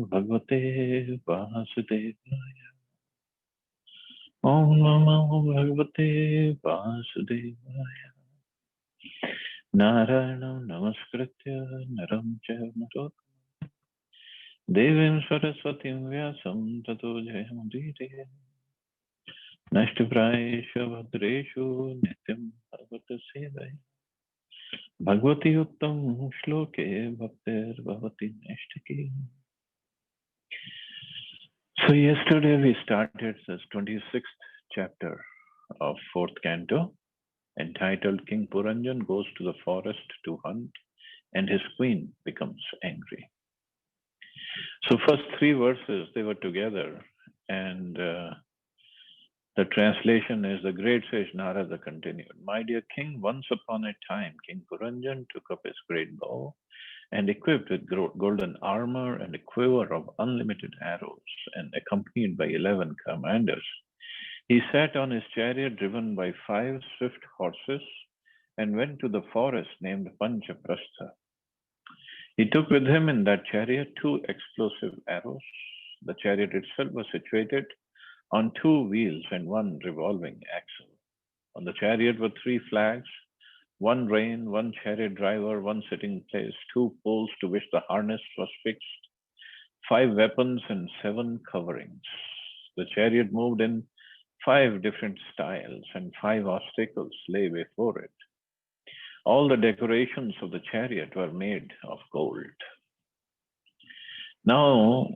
Bhagavate Vasudevaya. Om Namo Bhagavate Vasudevaya. Narayana Namaskritya Naram Chaiva Narottam Devim Saraswatim Vyasam Tato Jayamudire Nashtiprayeshu Bhadreshu Nityam Bhagavata Sevaya Bhagavati Uttam Shloke Bhaktir Bhavati Nishtaki. So yesterday we started this 26th chapter of 4th canto entitled King Puranjan goes to the forest to hunt and his queen becomes angry. So first three verses they were together and the translation is the great sage Narada continued. My dear king, once upon a time King Puranjan took up his great bow and equipped with golden armor and a quiver of unlimited arrows and accompanied by 11 commanders. He sat on his chariot driven by 5 swift horses and went to the forest named Panchaprastha. He took with him in that chariot 2 explosive arrows. The chariot itself was situated on 2 wheels and 1 revolving axle. On the chariot were 3 flags, 1 rein, 1 chariot driver, 1 sitting place, 2 poles to which the harness was fixed, 5 weapons and 7 coverings. The chariot moved in 5 different styles and 5 obstacles lay before it. All the decorations of the chariot were made of gold. Now,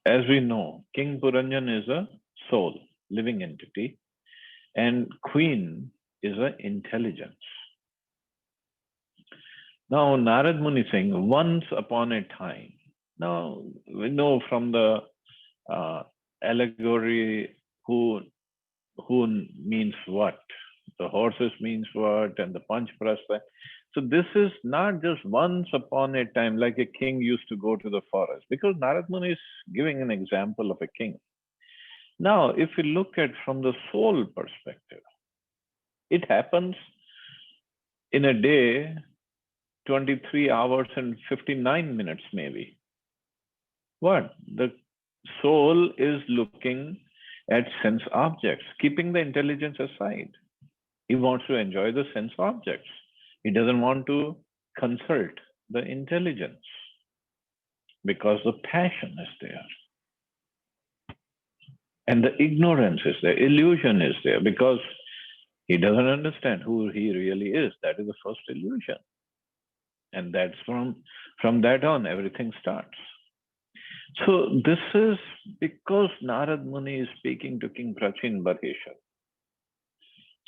as we know, King Puranjan is a soul, living entity, and queen is an intelligence. Now, Narad Muni is saying, once upon a time. Now, we know from the allegory who means what. The horses means what, and the Panchaprastha. So this is not just once upon a time, like a king used to go to the forest, because Narad Muni is giving an example of a king. Now, if we look at from the soul perspective, it happens in a day, 23 hours and 59 minutes maybe. What? The soul is looking at sense objects, keeping the intelligence aside. He wants to enjoy the sense objects. He doesn't want to consult the intelligence because the passion is there. And the ignorance is there, illusion is there because he doesn't understand who he really is. That is the first illusion. And that's from that on, everything starts. So this is because Narad Muni is speaking to King Prachin Barheshwar.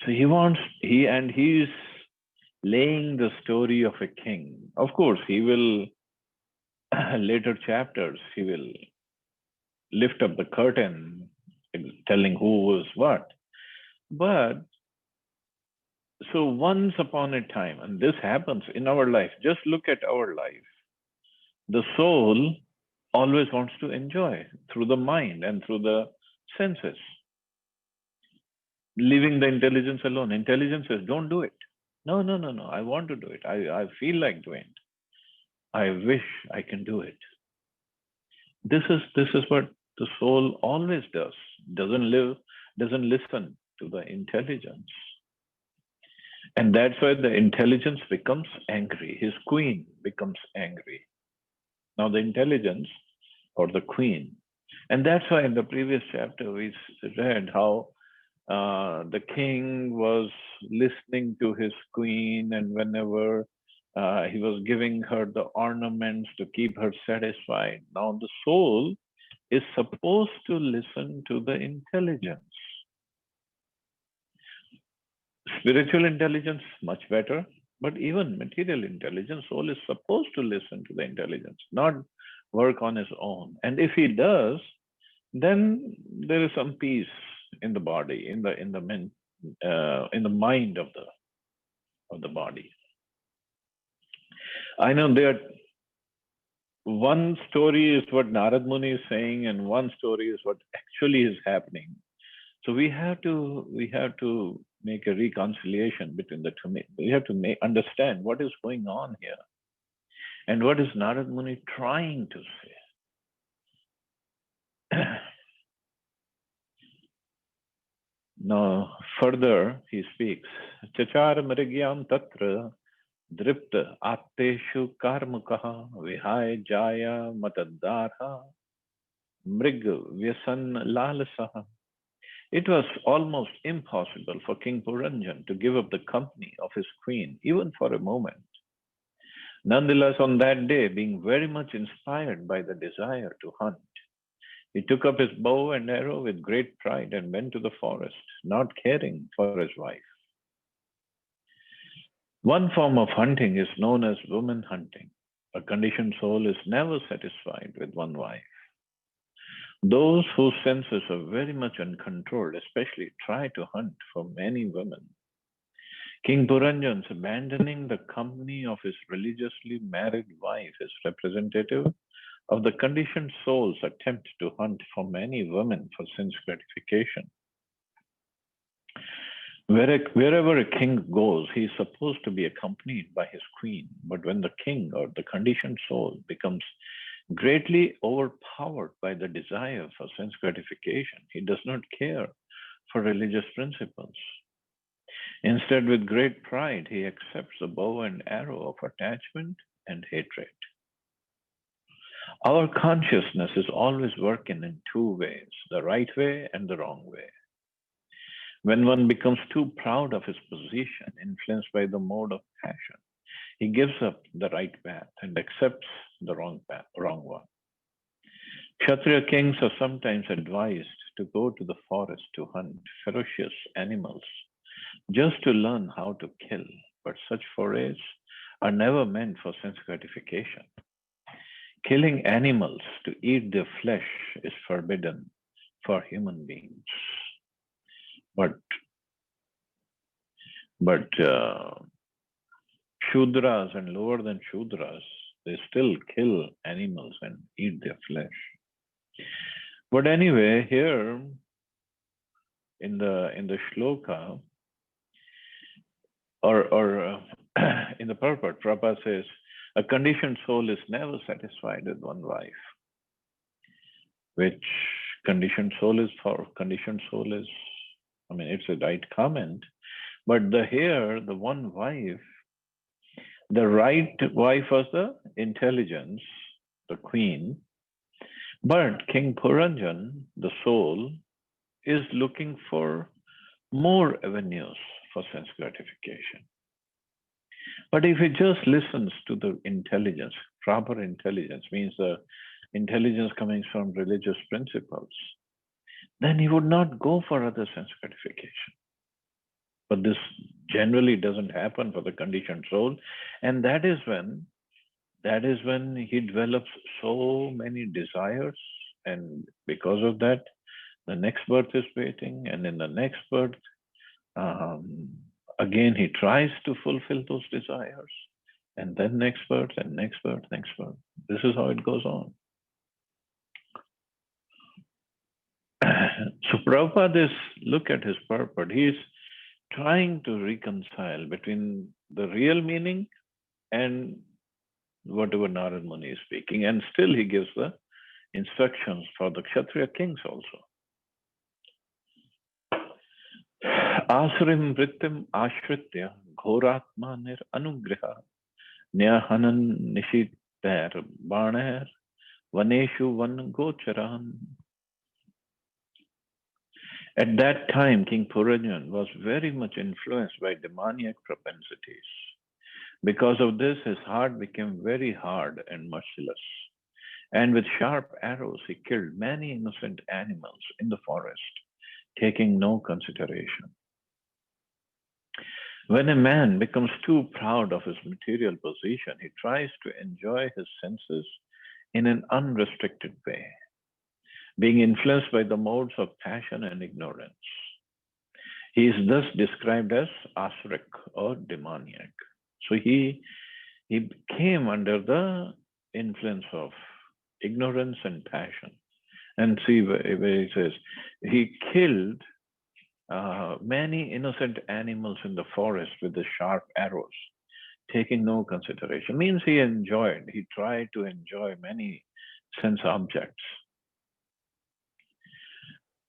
So he's laying the story of a king. Of course, he will, later chapters, he will lift up the curtain, telling who was what. But, so once upon a time, and this happens in our life, just look at our life. The soul always wants to enjoy through the mind and through the senses. Leaving the intelligence alone. Intelligence says, don't do it. No, I want to do it. I feel like doing it. I wish I can do it. This is what the soul always does. Doesn't listen to the intelligence. And that's why the intelligence becomes angry. His queen becomes angry. Now the intelligence or the queen. And that's why in the previous chapter we read how the king was listening to his queen, and whenever he was giving her the ornaments to keep her satisfied. Now the soul is supposed to listen to the intelligence. Spiritual intelligence, much better, but even material intelligence, soul is supposed to listen to the intelligence, not work on his own. And if he does, then there is some peace in the body, in the mind of the body. I know there. One story is what Narad Muni is saying, and one story is what actually is happening. So we have to make a reconciliation between the two. We have to understand what is going on here, and what is Narad Muni trying to say. Now, further, he speaks. Chachar mrigyam tatra dripta atteshu karmukaha vihaya jaya mataddarha mrig vyasan lalasaha. It was almost impossible for King Puranjan to give up the company of his queen, even for a moment. Nonetheless, on that day, being very much inspired by the desire to hunt, he took up his bow and arrow with great pride and went to the forest, not caring for his wife. One form of hunting is known as woman hunting. A conditioned soul is never satisfied with one wife. Those whose senses are very much uncontrolled, especially, try to hunt for many women. King Puranjan's abandoning the company of his religiously married wife is representative of the conditioned soul's attempt to hunt for many women for sense gratification. Wherever a king goes, he is supposed to be accompanied by his queen. But when the king or the conditioned soul becomes greatly overpowered by the desire for sense gratification, he does not care for religious principles. Instead, with great pride, he accepts the bow and arrow of attachment and hatred. Our consciousness is always working in two ways, the right way and the wrong way. When one becomes too proud of his position, influenced by the mode of passion, he gives up the right path and accepts the wrong one. Kshatriya kings are sometimes advised to go to the forest to hunt ferocious animals just to learn how to kill, but such forays are never meant for sense gratification. Killing animals to eat their flesh is forbidden for human beings. But Shudras and lower than Shudras, they still kill animals and eat their flesh. But anyway, here in the shloka or in the purport, Prabhupada says, a conditioned soul is never satisfied with one wife. Which conditioned soul is for? Conditioned soul is, I mean, it's a right comment. But the one wife, the right wife was the intelligence, the queen. But King Puranjan, the soul, is looking for more avenues for sense gratification. But if he just listens to the intelligence, proper intelligence means the intelligence coming from religious principles, then he would not go for other sense gratification. But this generally doesn't happen for the conditioned soul. And that is when he develops so many desires. And because of that, the next birth is waiting. And in the next birth, again, he tries to fulfill those desires. And then next birth, and next birth, next birth. This is how it goes on. So Prabhupada look at his purport. He is trying to reconcile between the real meaning and whatever Narad Muni is speaking. And still he gives the instructions for the Kshatriya kings also. Asurim vritim ashritya ghoratmanir anugraha nyahanan nishiter baner vaneshu van gocharan. At that time, King Puranjan was very much influenced by demoniac propensities. Because of this, his heart became very hard and merciless. And with sharp arrows, he killed many innocent animals in the forest, taking no consideration. When a man becomes too proud of his material position, he tries to enjoy his senses in an unrestricted way, being influenced by the modes of passion and ignorance. He is thus described as asurik or demoniac. So he came under the influence of ignorance and passion. And see where he says, he killed many innocent animals in the forest with the sharp arrows, taking no consideration. Means he tried to enjoy many sense objects.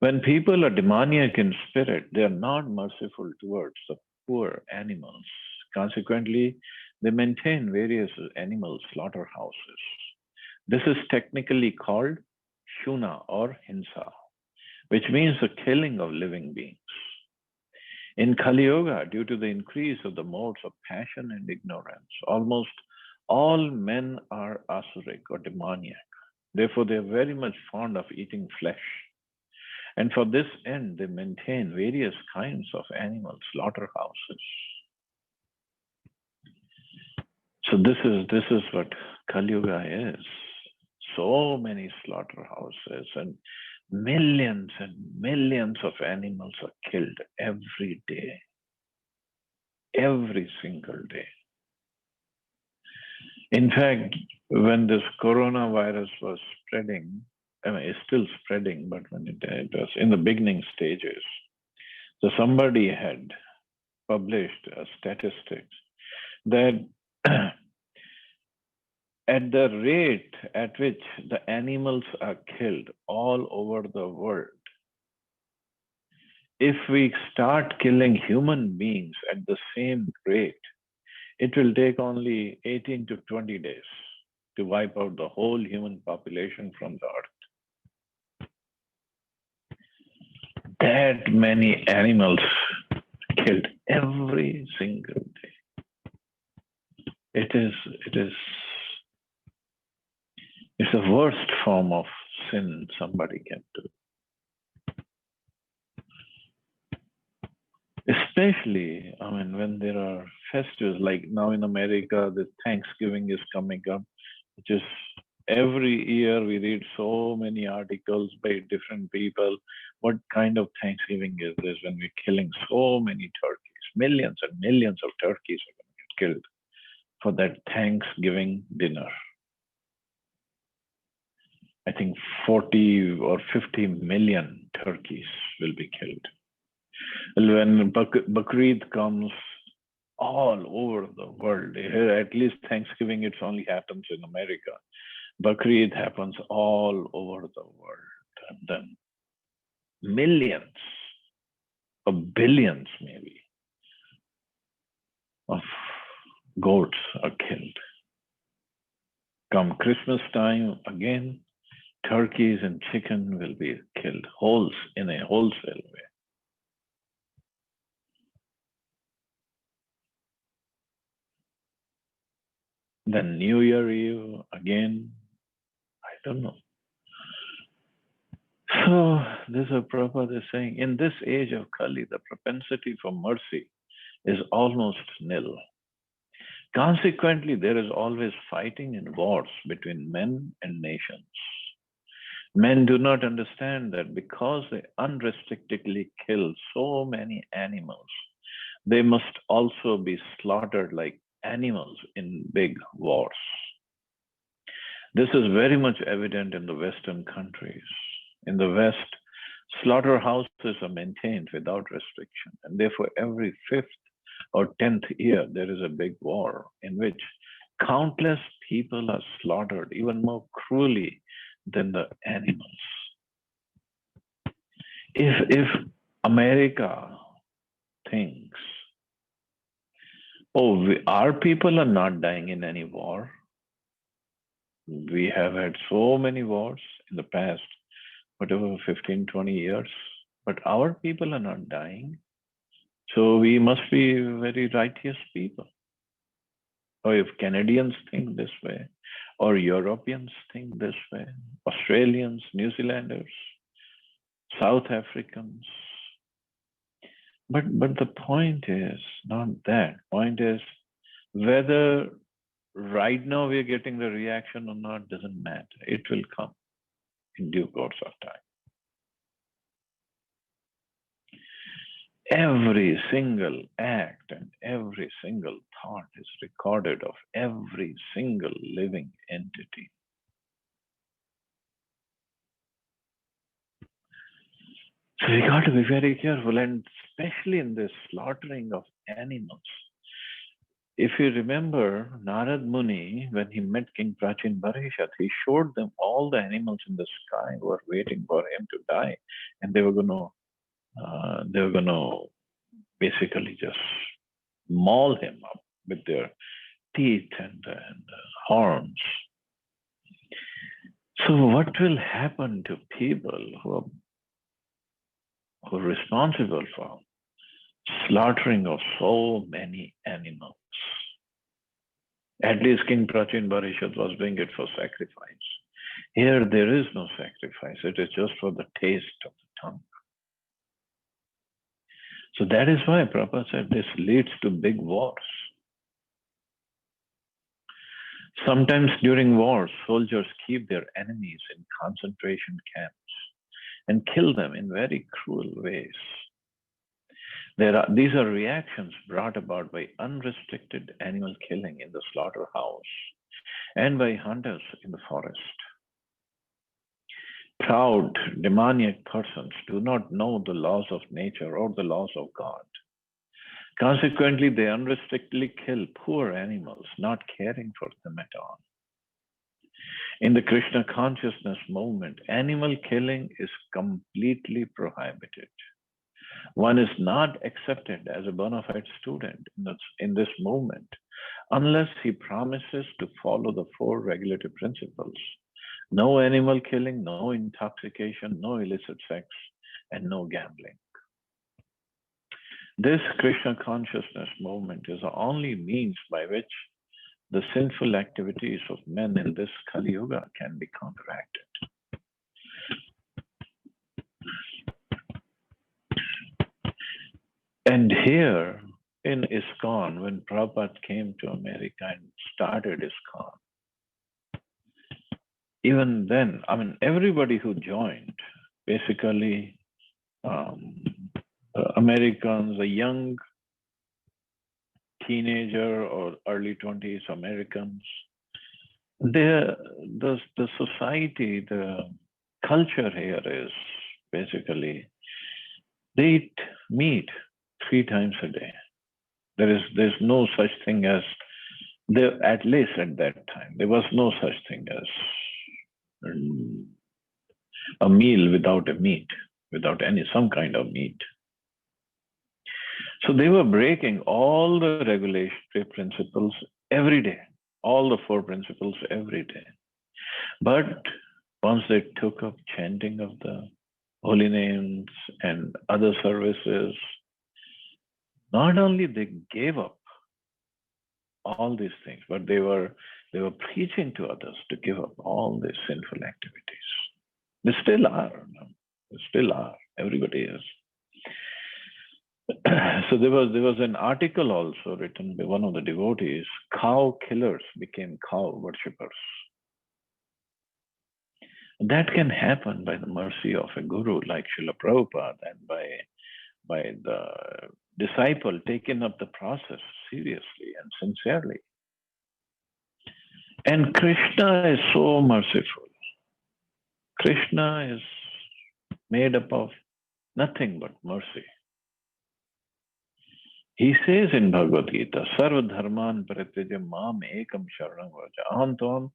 When people are demoniac in spirit, they are not merciful towards the poor animals. Consequently, they maintain various animal slaughterhouses. This is technically called shuna or hinsa, which means the killing of living beings. In Kali Yuga, due to the increase of the modes of passion and ignorance, almost all men are asuric or demoniac. Therefore, they are very much fond of eating flesh. And for this end, they maintain various kinds of animal slaughterhouses. So this is what Kali Yuga is. So many slaughterhouses and millions of animals are killed every day. Every single day. In fact, when this coronavirus was spreading, I mean, it's still spreading, but when it was in the beginning stages, so somebody had published statistics that at the rate at which the animals are killed all over the world, if we start killing human beings at the same rate, it will take only 18 to 20 days to wipe out the whole human population from the earth. That many animals killed every single day. It's the worst form of sin somebody can do. Especially, I mean, when there are festivals, like now in America, the Thanksgiving is coming up, which is every year we read so many articles by different people. What kind of Thanksgiving is this when we're killing so many turkeys? Millions and millions of turkeys are going to get killed for that Thanksgiving dinner. I think 40 or 50 million turkeys will be killed. When Bakrid comes all over the world, here at least Thanksgiving, it only happens in America. Bakrid happens all over the world. And then millions of billions, maybe, of goats are killed. Come Christmas time, again, turkeys and chicken will be killed in a wholesale way. Then New Year Eve, again, I don't know. So this is what Prabhupada is saying. In this age of Kali, the propensity for mercy is almost nil. Consequently, there is always fighting and wars between men and nations. Men do not understand that because they unrestrictedly kill so many animals, they must also be slaughtered like animals in big wars. This is very much evident in the Western countries. In the West, slaughterhouses are maintained without restriction, and therefore every 5th or 10th year there is a big war in which countless people are slaughtered even more cruelly than the animals. If America thinks, oh, our people are not dying in any war. We have had so many wars in the past, whatever, 15, 20 years, but our people are not dying. So we must be very righteous people. Or if Canadians think this way, or Europeans think this way, Australians, New Zealanders, South Africans. But the point is not that. Point is whether right now we're getting the reaction or not doesn't matter. It will come in due course of time. Every single act and every single thought is recorded of every single living entity. So we got to be very careful, and especially in this slaughtering of animals. If you remember, Narad Muni, when he met King Prachin Bharishat, he showed them all the animals in the sky who were waiting for him to die, and they were going to basically just maul him up with their teeth and horns. So, what will happen to people who are responsible for slaughtering of so many animals? At least King Prachin Bharishat was doing it for sacrifice. Here, there is no sacrifice. It is just for the taste of the tongue. So that is why Prabhupada said this leads to big wars. Sometimes during wars, soldiers keep their enemies in concentration camps and kill them in very cruel ways. These are reactions brought about by unrestricted animal killing in the slaughterhouse and by hunters in the forest. Proud, demoniac persons do not know the laws of nature or the laws of God. Consequently, they unrestrictedly kill poor animals, not caring for them at all. In the Krishna consciousness movement, animal killing is completely prohibited. One is not accepted as a bona fide student in this movement unless he promises to follow the 4 regulative principles. No animal killing, no intoxication, no illicit sex, and no gambling. This Krishna consciousness movement is the only means by which the sinful activities of men in this Kali Yuga can be counteracted. And here in ISKCON, when Prabhupada came to America and started ISKCON, even then, I mean, everybody who joined, basically Americans, a young teenager or early 20s Americans, the society, the culture here is basically they eat meat 3 times a day. There's no such thing as there, at least at that time, there was no such thing as a meal without a meat, without some kind of meat. So they were breaking all the regulatory principles every day, all the 4 principles every day. But once they took up chanting of the holy names and other services, not only they gave up all these things, but they were preaching to others to give up all these sinful activities. They still are. They still are. Everybody is. So there was an article also written by one of the devotees. Cow killers became cow worshippers. That can happen by the mercy of a guru like Srila Prabhupada and by the disciple taking up the process seriously and sincerely. And Krishna is so merciful. Krishna is made up of nothing but mercy. He says in Bhagavad Gita, Sarva dharman parityajya mam ekam sharanam vraja aham tvam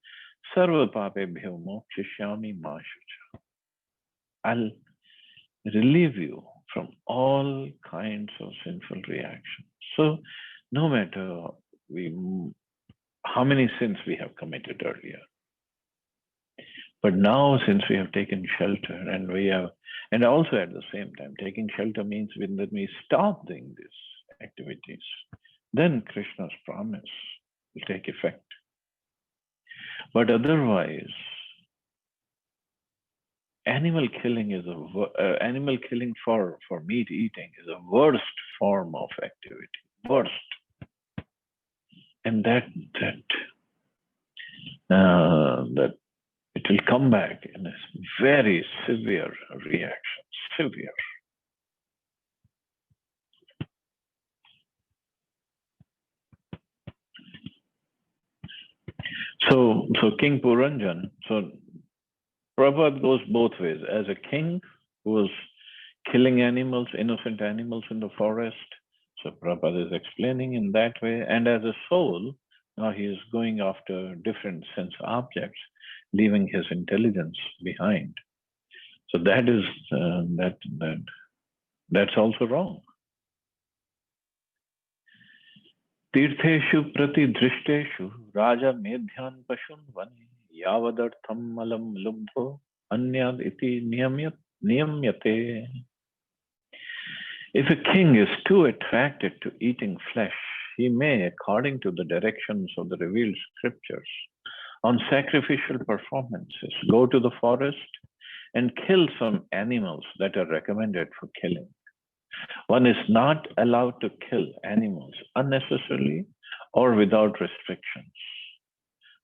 sarva papebhyo mokshishyami ma shucha. I'll relieve you from all kinds of sinful reactions. So no matter how many sins we have committed earlier, but now since we have taken shelter and also at the same time, taking shelter means that we stop doing these activities, then Krishna's promise will take effect. But otherwise, animal killing for meat eating is the worst form of activity. Worst. And that it will come back in a very severe reaction. Severe. So King Puranjan, so Prabhupada goes both ways. As a king who was killing animals, innocent animals in the forest, So Prabhupada is explaining in that way. And as a soul, now he is going after different sense objects, leaving his intelligence behind. So that is that's also wrong. Tirtheshu prati drishteshu raja medhyan pashun vani yavadartham malam lubdho anyad iti niyamyate. If a king is too attracted to eating flesh, he may, according to the directions of the revealed scriptures, on sacrificial performances, go to the forest and kill some animals that are recommended for killing. One is not allowed to kill animals unnecessarily or without restrictions.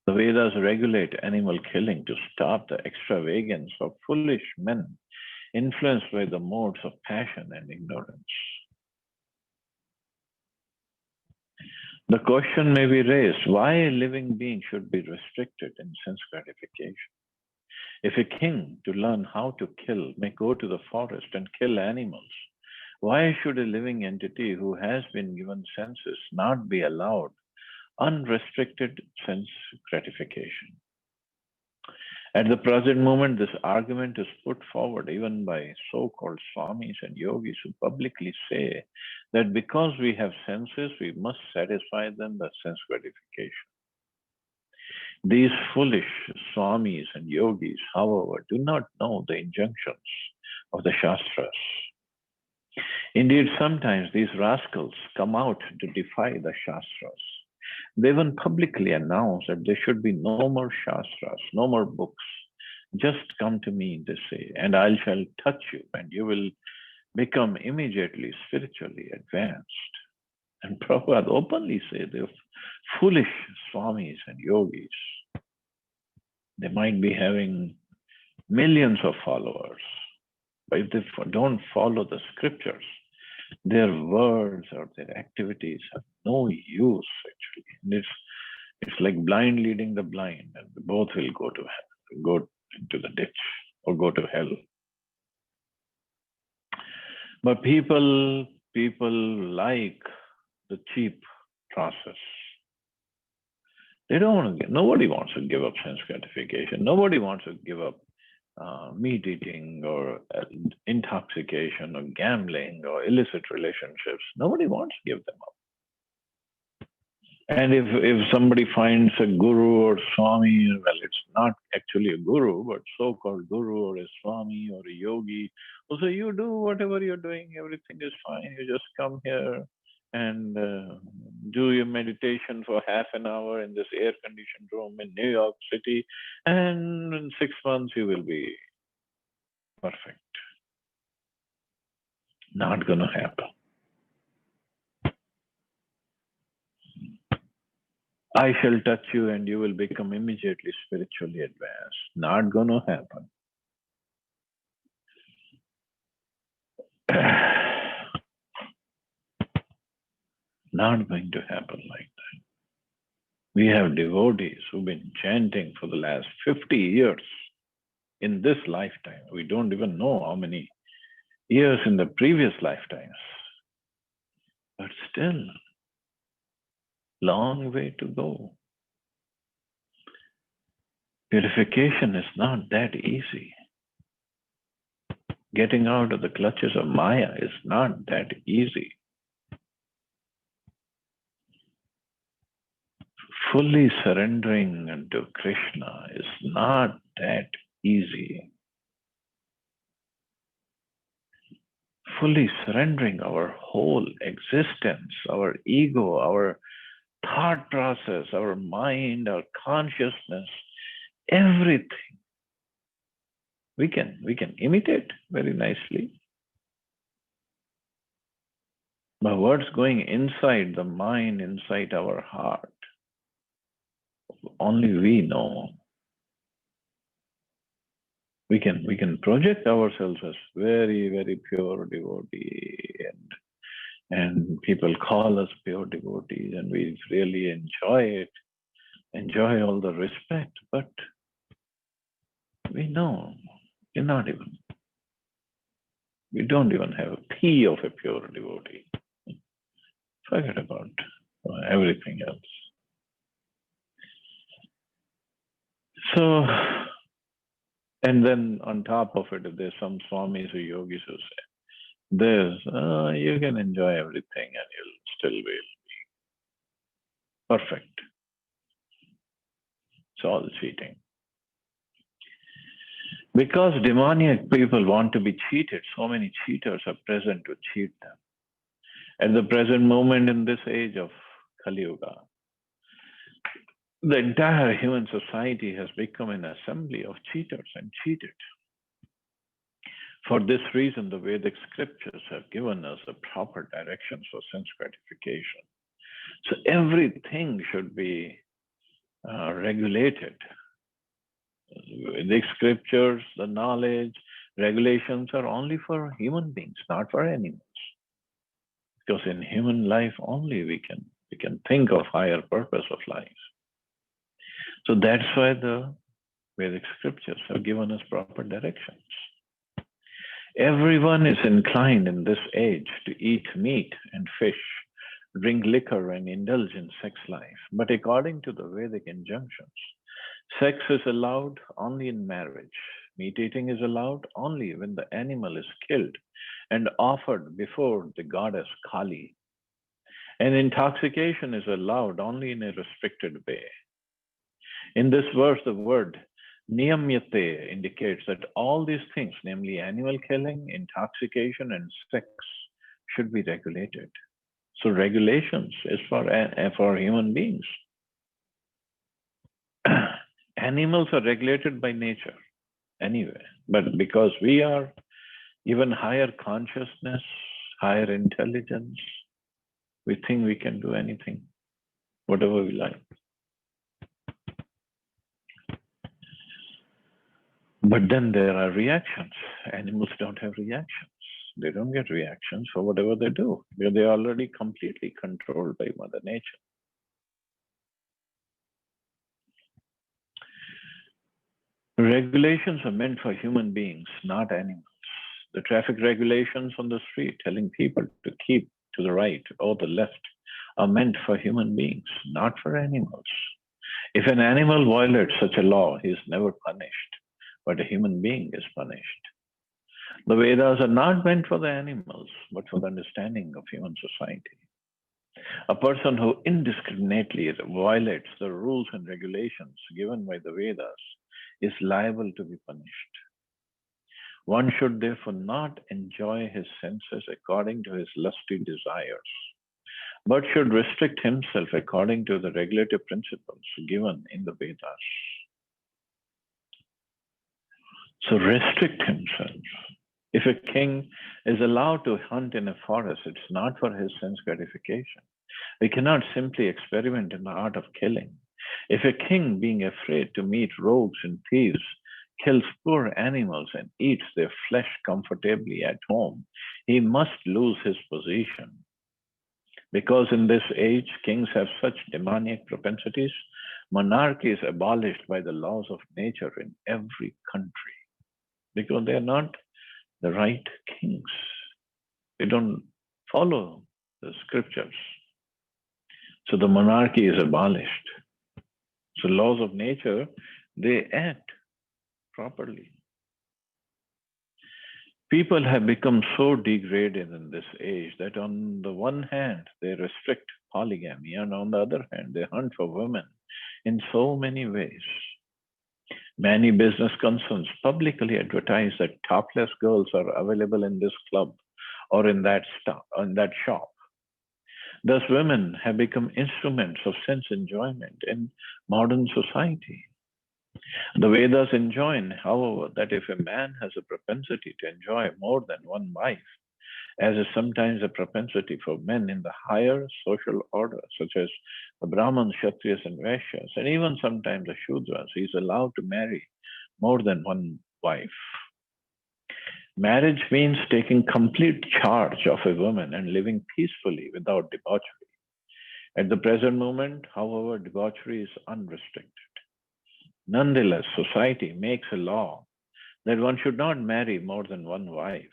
The Vedas regulate animal killing to stop the extravagance of foolish men influenced by the modes of passion and ignorance. The question may be raised, why a living being should be restricted in sense gratification? If a king, to learn how to kill, may go to the forest and kill animals, why should a living entity who has been given senses not be allowed unrestricted sense gratification? At the present moment, this argument is put forward even by so-called swamis and yogis who publicly say that because we have senses, we must satisfy them with sense gratification. These foolish swamis and yogis, however, do not know the injunctions of the Shastras. Indeed, sometimes these rascals come out to defy the Shastras. They even publicly announce that there should be no more Shastras, no more books. Just come to me, they say, and I shall touch you, and you will become immediately spiritually advanced. And Prabhupada openly say they're foolish swamis and yogis. They might be having millions of followers, but if they don't follow the scriptures, their words or their activities have no use actually. And it's like blind leading the blind, and both will go into the ditch or go to hell. But people like the cheap process. They don't want to. Nobody wants to give up sense gratification. Nobody wants to give up meat eating or intoxication or gambling or illicit relationships. Nobody wants to give them up. And if somebody finds a guru or swami, well, it's not actually a guru, but so-called guru or a swami or a yogi, who say, you do whatever you're doing, everything is fine. You just come here and do your meditation for half an hour in this air-conditioned room in New York City, and in 6 months you will be perfect. Not going to happen. I shall touch you and you will become immediately spiritually advanced. Not going to happen. Not going to happen like that. We have devotees who've been chanting for the last 50 years in this lifetime. We don't even know how many years in the previous lifetimes. But still, long way to go. Purification is not that easy. Getting out of the clutches of Maya is not that easy. Fully surrendering to Krishna is not that easy. Fully surrendering our whole existence, our ego, our thought process, our mind, our consciousness, everything. We can imitate very nicely. But what's going inside the mind, inside our heart, only we know. We can project ourselves as very, very pure devotee, and people call us pure devotees, and we really enjoy it, enjoy all the respect, but we know we don't even have a pea of a pure devotee. Forget about everything else. So, and then on top of it, there's some swamis or yogis who say, "This you can enjoy everything and you'll still be perfect." It's all cheating. Because demoniac people want to be cheated, so many cheaters are present to cheat them. At the present moment in this age of Kali Yuga, the entire human society has become an assembly of cheaters and cheated. For this reason, the Vedic scriptures have given us the proper directions for sense gratification. So everything should be regulated. The scriptures, the knowledge, regulations are only for human beings, not for animals. Because in human life only we can think of higher purpose of life. So that's why the Vedic scriptures have given us proper directions. Everyone is inclined in this age to eat meat and fish, drink liquor and indulge in sex life. But according to the Vedic injunctions, sex is allowed only in marriage. Meat eating is allowed only when the animal is killed and offered before the goddess Kali. And intoxication is allowed only in a restricted way. In this verse, the word niyamyate indicates that all these things, namely animal killing, intoxication, and sex, should be regulated. So regulations is for human beings. Animals are regulated by nature anyway, but because we are even higher consciousness, higher intelligence, we think we can do anything, whatever we like. But then there are reactions. Animals don't have reactions. They don't get reactions for whatever they do. They're already completely controlled by Mother Nature. Regulations are meant for human beings, not animals. The traffic regulations on the street telling people to keep to the right or the left are meant for human beings, not for animals. If an animal violates such a law, he is never punished, but a human being is punished. The Vedas are not meant for the animals, but for the understanding of human society. A person who indiscriminately violates the rules and regulations given by the Vedas is liable to be punished. One should therefore not enjoy his senses according to his lusty desires, but should restrict himself according to the regulative principles given in the Vedas. So restrict himself. If a king is allowed to hunt in a forest, it's not for his sense gratification. We cannot simply experiment in the art of killing. If a king, being afraid to meet rogues and thieves, kills poor animals and eats their flesh comfortably at home, he must lose his position. Because in this age, kings have such demoniac propensities, monarchy is abolished by the laws of nature in every country. Because they are not the right kings. They don't follow the scriptures. So the monarchy is abolished. So laws of nature, they act properly. People have become so degraded in this age that on the one hand, they restrict polygamy, and on the other hand, they hunt for women in so many ways. Many business concerns publicly advertise that topless girls are available in this club or in that shop. Thus, women have become instruments of sense enjoyment in modern society. The Vedas enjoin, however, that if a man has a propensity to enjoy more than one wife, as is sometimes a propensity for men in the higher social order, such as the Brahmins, Kshatriyas, and Vaishyas, and even sometimes the Shudras, he is allowed to marry more than one wife. Marriage means taking complete charge of a woman and living peacefully without debauchery. At the present moment, however, debauchery is unrestricted. Nonetheless, society makes a law that one should not marry more than one wife.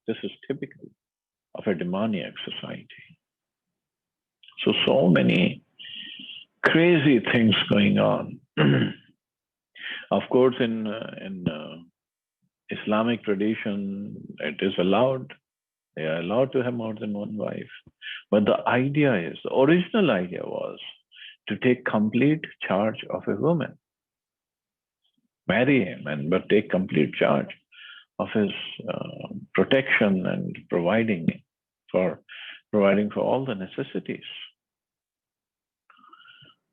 This is typical of a demoniac society. So many crazy things going on. Of course, in Islamic tradition, it is allowed. They are allowed to have more than one wife. But the original idea was to take complete charge of a woman, marry him, but take complete charge of his protection and for providing for all the necessities.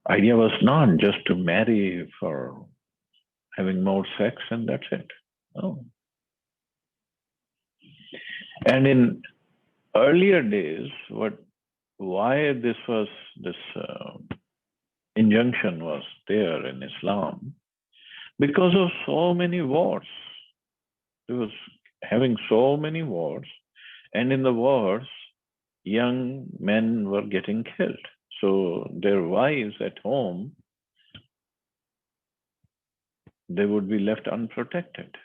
Idea was not just to marry for having more sex and that's it. No. And in earlier days, why this injunction was there in Islam? Because of so many wars. It was having so many wars, and in the wars, young men were getting killed. So their wives at home, they would be left unprotected.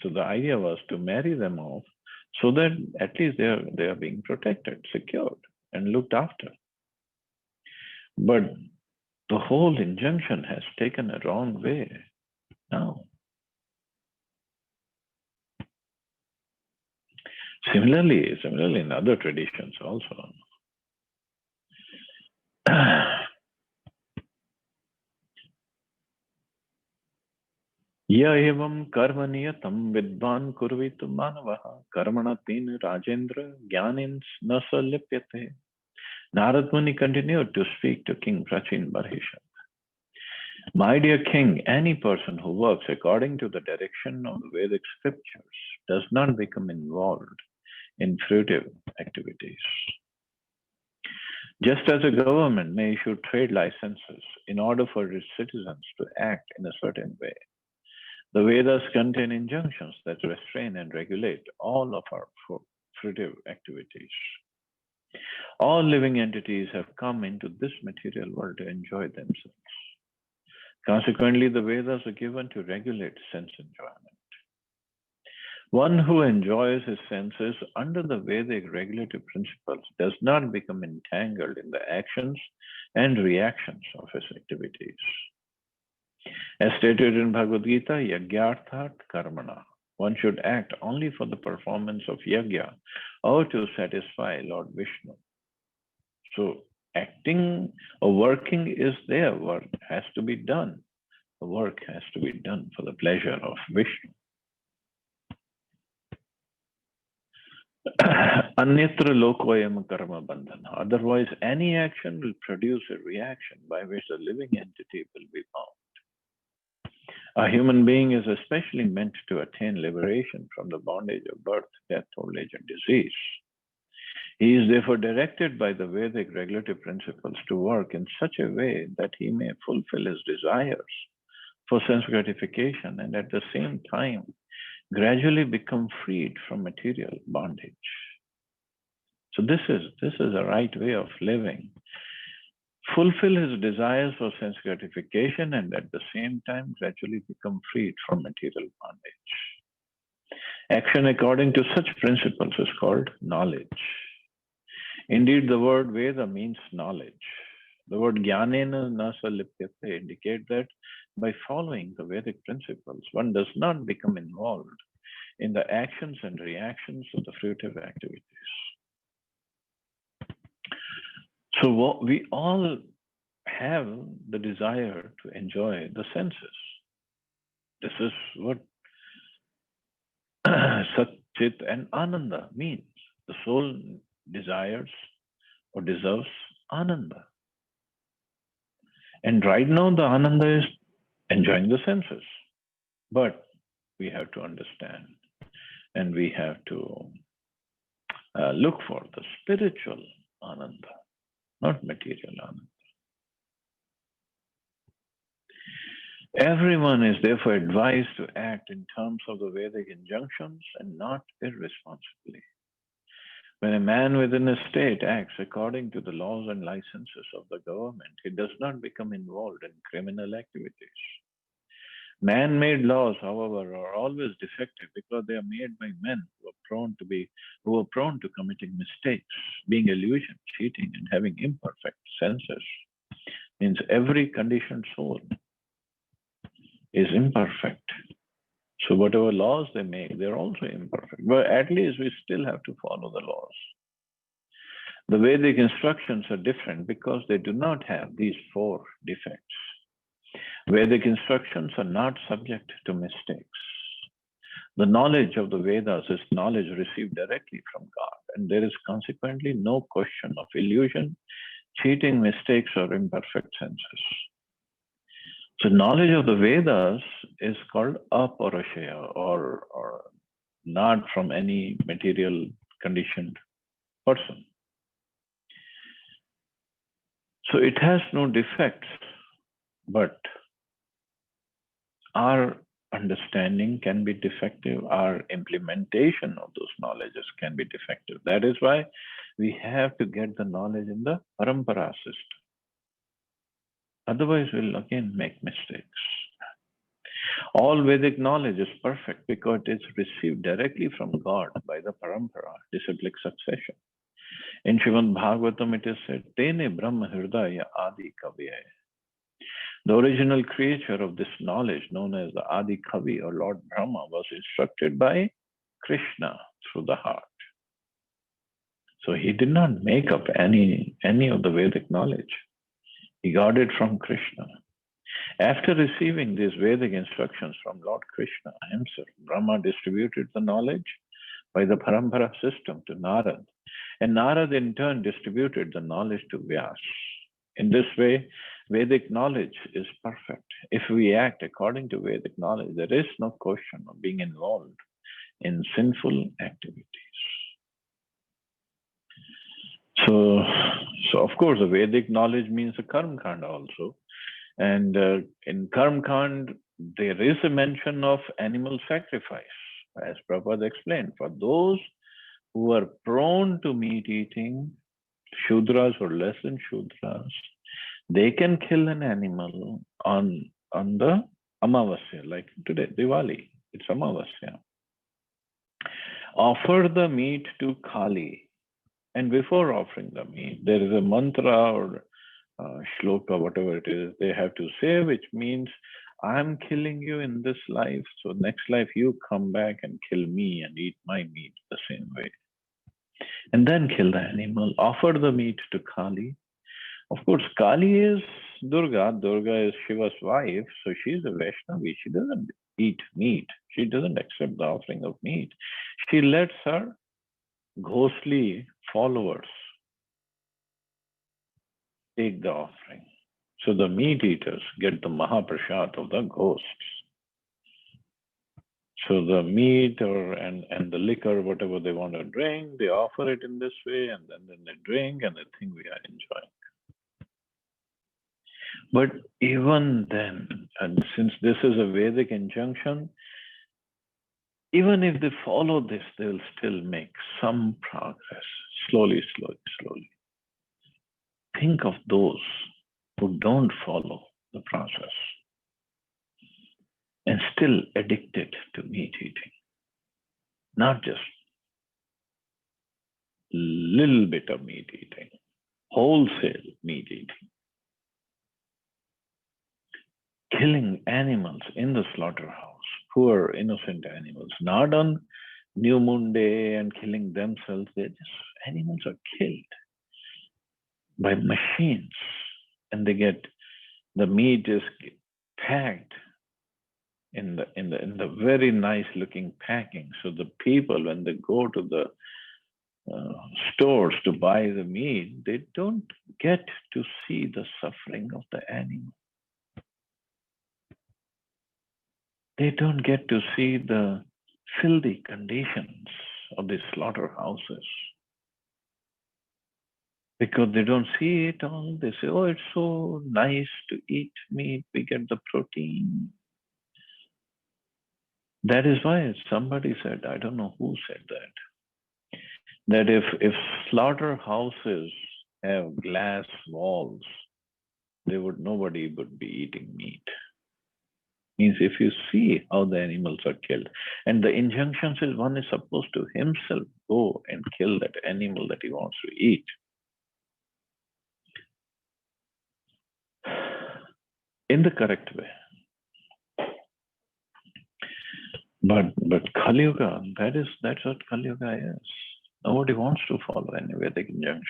So the idea was to marry them off so that at least they are being protected, secured, and looked after. But the whole injunction has taken a wrong way now. Similarly in other traditions also. य एवं कर्म नियतं विद्वान् कुर्वीतु मानवः कर्मणा तेन राजेन्द्र ज्ञानेन न स लिप्यते. Narad Muni continued to speak to King Prachin Barhishat. My dear king, any person who works according to the direction of the Vedic scriptures does not become involved in fruitive activities. Just as a government may issue trade licenses in order for its citizens to act in a certain way, the Vedas contain injunctions that restrain and regulate all of our fruitive activities. All living entities have come into this material world to enjoy themselves. Consequently, the Vedas are given to regulate sense enjoyment. One who enjoys his senses under the Vedic regulative principles does not become entangled in the actions and reactions of his activities. As stated in Bhagavad Gita, yagyarthat karmana. One should act only for the performance of yagya or to satisfy Lord Vishnu. So acting or working is there. Work has to be done. The work has to be done for the pleasure of Vishnu. Anyatra lokoyam karma bandhana. Otherwise, any action will produce a reaction by which the living entity will be bound. A human being is especially meant to attain liberation from the bondage of birth, death, old age, and disease. He is therefore directed by the Vedic regulative principles to work in such a way that he may fulfill his desires for sense gratification and at the same time gradually become freed from material bondage. So this is a right way of living. Fulfill his desires for sense gratification and at the same time gradually become freed from material bondage. Action according to such principles is called knowledge. Indeed, the word Veda means knowledge. The word Jnanena Nasa Lipyate indicates that by following the Vedic principles, one does not become involved in the actions and reactions of the fruitive activities. So we all have the desire to enjoy the senses. This is what Sat, Chit, and Ananda means. The soul desires or deserves Ananda. And right now the Ananda is enjoying the senses. But we have to understand and we have to look for the spiritual Ananda, not material Ananda. Everyone is therefore advised to act in terms of the Vedic injunctions and not irresponsibly. When a man within a state acts according to the laws and licenses of the government, he does not become involved in criminal activities. Man-made laws, however, are always defective because they are made by men who are who are prone to committing mistakes, being illusion, cheating, and having imperfect senses. Means every conditioned soul is imperfect. So whatever laws they make, they're also imperfect. But at least we still have to follow the laws. The Vedic instructions are different because they do not have these 4 defects. Vedic instructions are not subject to mistakes. The knowledge of the Vedas is knowledge received directly from God, and there is consequently no question of illusion, cheating, mistakes, or imperfect senses. So knowledge of the Vedas is called aparashaya, or not from any material conditioned person. So it has no defects, but our understanding can be defective, our implementation of those knowledges can be defective. That is why we have to get the knowledge in the parampara system. Otherwise, we'll again make mistakes. All Vedic knowledge is perfect because it's received directly from God by the parampara, disciplic succession. In Srimad Bhagavatam, it is said, Tene Brahma Hridaya Adi Kavya. The original creator of this knowledge, known as the Adi Kavi or Lord Brahma, was instructed by Krishna through the heart. So he did not make up any of the Vedic knowledge. He got it from Krishna. After receiving these Vedic instructions from Lord Krishna himself, Brahma distributed the knowledge by the parampara system to Narad. And Narad in turn distributed the knowledge to Vyas. In this way, Vedic knowledge is perfect. If we act according to Vedic knowledge, there is no question of being involved in sinful activities. So of course, the Vedic knowledge means the Karma Kanda also. And in Karma Kanda, there is a mention of animal sacrifice, as Prabhupada explained. For those who are prone to meat eating, Shudras or less than Shudras, they can kill an animal on the Amavasya, like today, Diwali, it's Amavasya. Offer the meat to Kali. And before offering the meat, there is a mantra or shloka, whatever it is, they have to say, which means, I'm killing you in this life, so next life you come back and kill me and eat my meat the same way. And then kill the animal, offer the meat to Kali. Of course, Kali is Durga. Durga is Shiva's wife, so she's a Vaishnavi. She doesn't eat meat. She doesn't accept the offering of meat. She lets her ghostly followers take the offering. So the meat eaters get the Mahaprasad of the ghosts. So the meat and the liquor, whatever they want to drink, they offer it in this way, and then they drink and they think we are enjoying. But even then, and since this is a Vedic injunction, even if they follow this, they will still make some progress, slowly. Think of those who don't follow the process and still addicted to meat eating. Not just little bit of meat eating, wholesale meat eating. Killing animals in the slaughterhouse, poor innocent animals, not on New Moon Day and killing themselves. Animals are killed by machines, and the meat is packed in the very nice looking packing. So the people, when they go to the stores to buy the meat, they don't get to see the suffering of the animal. They don't get to see the filthy conditions of the slaughterhouses. Because they don't see it all. They say, oh, it's so nice to eat meat. We get the protein. That is why somebody said, I don't know who said that if slaughterhouses have glass walls, nobody would be eating meat. Means if you see how the animals are killed, and the injunctions is one is supposed to himself go and kill that animal that he wants to eat. In the correct way. But Kali Yuga, that's what Kali Yuga is. Nobody wants to follow any Vedic injunctions.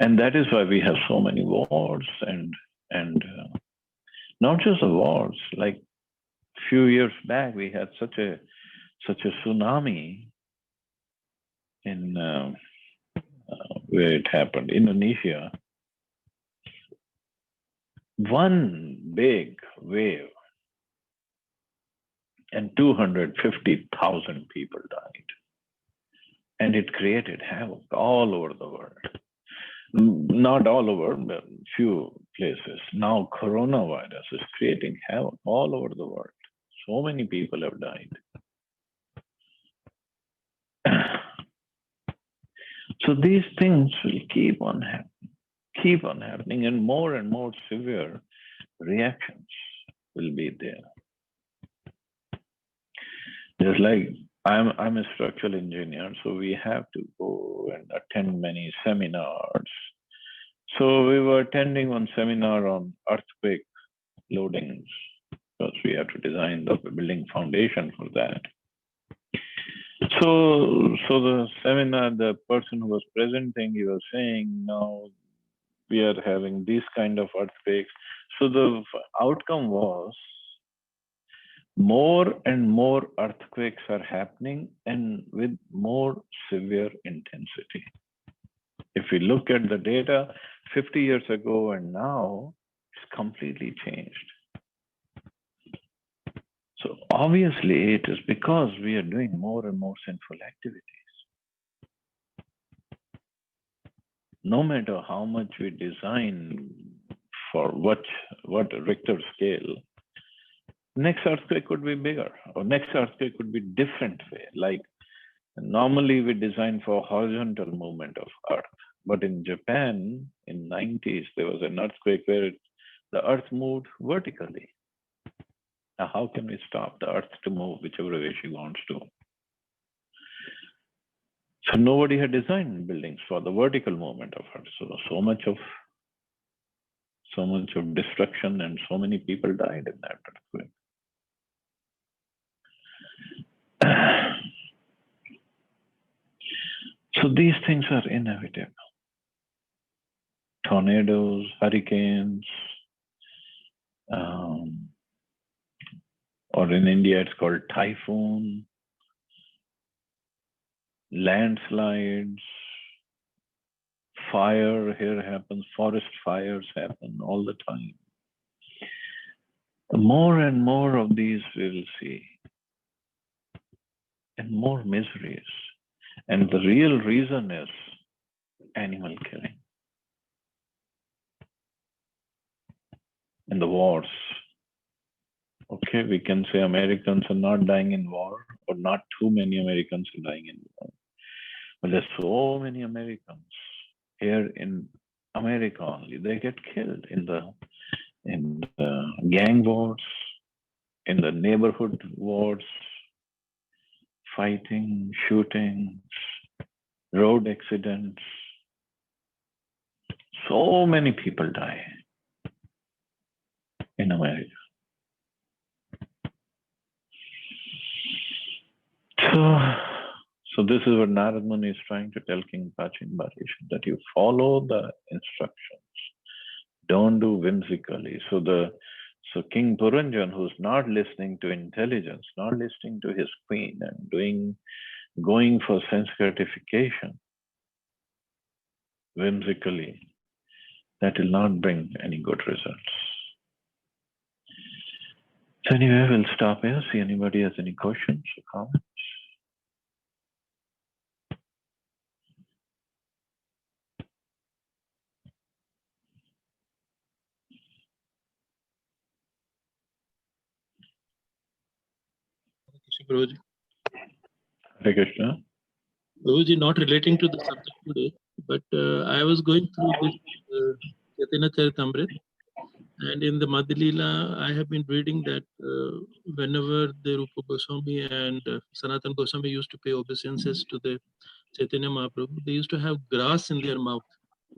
And that is why we have so many wars and not just the wars, like few years back we had such a tsunami in where it happened, Indonesia. One big wave and 250,000 people died. And it created havoc all over the world. Not all over, but few places. Now coronavirus is creating havoc all over the world. So many people have died. So these things will keep on happening, and more severe reactions will be there. Just like I'm a structural engineer, so we have to go and attend many seminars. So we were attending one seminar on earthquake loadings, because we have to design the building foundation for that. So the seminar, the person who was presenting, he was saying, now we are having these kind of earthquakes. So the outcome was more and more earthquakes are happening and with more severe intensity. If we look at the data 50 years ago and now, it's completely changed. So obviously it is because we are doing more and more sinful activities. No matter how much we design for what Richter scale, next earthquake could be bigger, or next earthquake could be different way. Like normally we design for horizontal movement of Earth, but in Japan in 90s there was an earthquake where the Earth moved vertically. Now how can we stop the Earth to move whichever way she wants to? So nobody had designed buildings for the vertical movement of Earth. So much of destruction and so many people died in that earthquake. So these things are inevitable. Tornadoes, hurricanes, or in India it's called typhoon, landslides, fire here happens, forest fires happen all the time. More and more of these we will see, and more miseries. And the real reason is animal killing and the wars. Okay, we can say Americans are not dying in war, or not too many Americans are dying in war. But there's so many Americans here in America only. They get killed in the gang wars, in the neighborhood wars, fighting, shootings, road accidents. So many people die in America. So this is what Narad Muni is trying to tell King Prachin Bharisha, that you follow the instructions. Don't do whimsically. So King Puranjan, who's not listening to intelligence, not listening to his queen and going for sense gratification whimsically, that will not bring any good results. So anyway, we'll stop here. See anybody has any questions or comments? Prabhuji. Hare Krishna. Prabhuji, not relating to the subject today, but I was going through this Chaitanya Charitamrita, And in the Madhya Leela, I have been reading that whenever the Rupa Goswami and Sanatan Goswami used to pay obeisances to the Chaitanya Mahaprabhu, they used to have grass in their mouth.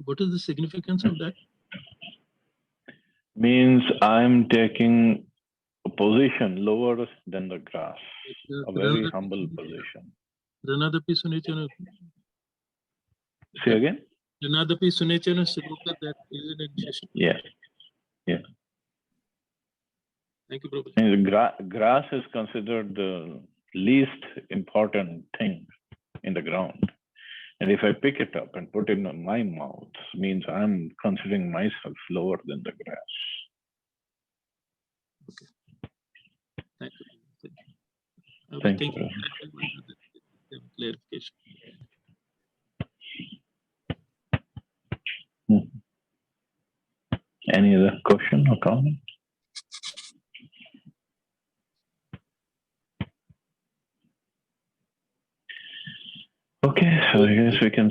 What is the significance of that? Means I'm taking a position lower than the grass, a very humble position. Ranadapi Sunechana. Say again? Ranadapi Sunechana Siloka, that is an initiation. Yeah. Yeah. Thank you, Prabhupada. Means grass is considered the least important thing in the ground. And if I pick it up and put it in my mouth, means I'm considering myself lower than the grass. Thank you. Thank Thank you. you. Clarification. Any other question or comment? Okay, so I guess we can.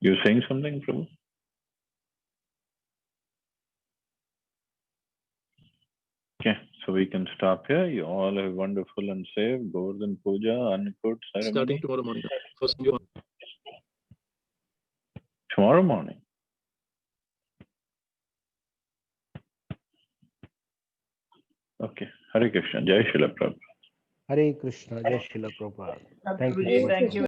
You're saying something, Prabhu? Okay, so we can stop here. You all have wonderful and safe Govardhan Puja, Annakut ceremony. Starting tomorrow morning. First, Tomorrow morning. Okay, Hare Krishna, Jai Srila Prabhupada. Hare Krishna, Jai Srila Prabhupada. Thank you so much. Thank you.